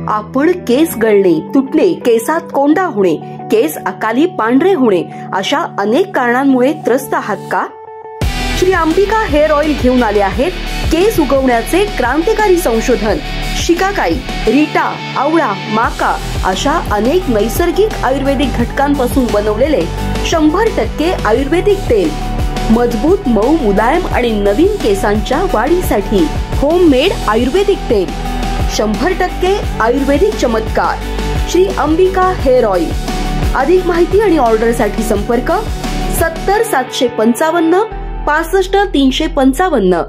आपण केस गळणे, तुटणे, केसात कोंडा होणे, केस अकाली पांढरे होणे अशा अनेक कारणांमुळे त्रस्त आहात का? श्री अंबिका हेअर ऑइल घेऊन आले आहेत केस उगवण्याचे क्रांतिकारी संशोधन. शिकाकाई, रीटा, आवळा, माका अशा अनेक नैसर्गिक आयुर्वेदिक घटकांपासून बनवलेले 100% आयुर्वेदिक तेल. मजबूत, मऊ, मुलायम आणि नवीन केसांच्या वाढीसाठी होममेड आयुर्वेदिक तेल. 100% आयुर्वेदिक चमत्कार. Shri Ambika hair oil. अधिक माहिती आणि ऑर्डरसाठी संपर्क 70 755 65 355.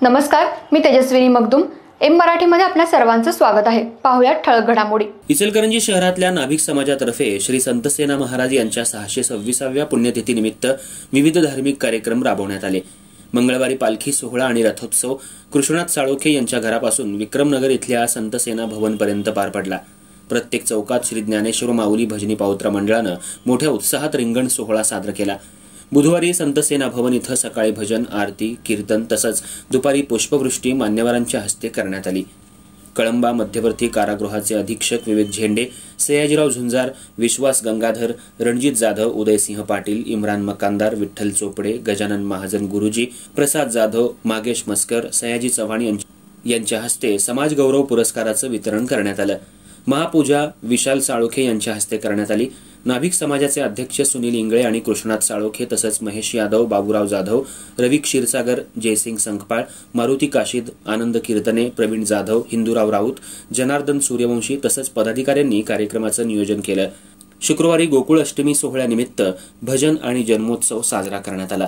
नमस्कार, मी तेजस्विनी मगदुम. एम मराठीमध्ये आपल्या सर्वांचं स्वागत आहे. पाहूया ठळक घडामोडी. इचलकरंजी शहरातल्या नाभिक समाजातर्फे श्री संतसेना महाराज यांच्या 626व्या पुण्यतिथीनिमित्त विविध धार्मिक कार्यक्रम राबवण्यात आले. मंगळवारी पालखी सोहळा आणि रथोत्सव कृष्णात साळोखे यांच्या घरापासून विक्रमनगर इथल्या संतसेना भवनपर्यंत पार पडला. प्रत्येक चौकात श्री ज्ञानेश्वर माऊली भजनी पावत्रा मंडळानं मोठ्या उत्साहात रिंगण सोहळा साजरा केला. बुधवारी संतसेना भवन इथं सकाळी भजन, आरती, कीर्तन तसंच दुपारी पुष्पवृष्टी मान्यवरांच्या हस्ते करण्यात आली. कळंबा मध्यवर्ती कारागृहाचे अधीक्षक विवेक झेंडे, सयाजीराव झुंजार, विश्वास गंगाधर, रणजित जाधव, उदयसिंह पाटील, इम्रान मकानदार, विठ्ठल चोपडे, गजानन महाजन गुरुजी, प्रसाद जाधव, मागेश मस्कर, सयाजी चव्हाण यांच्या हस्ते समाज गौरव पुरस्काराचं वितरण करण्यात आलं. महापूजा विशाल साळोखे यांच्या हस्ते करण्यात आली. नाभिक समाजाचे अध्यक्ष सुनील इंगळे आणि कृष्णात साळोखे तसंच महेश यादव, बाबूराव जाधव, रवी क्षीरसागर, जयसिंग संकपाळ, मारुती काशीद, आनंद कीर्तने, प्रवीण जाधव, हिंदूराव राऊत, जनार्दन सूर्यवंशी तसंच पदाधिकाऱ्यांनी कार्यक्रमाचं नियोजन केलं. शुक्रवारी गोकुळ अष्टमी सोहळ्यानिमित्त भजन आणि जन्मोत्सव साजरा करण्यात आला.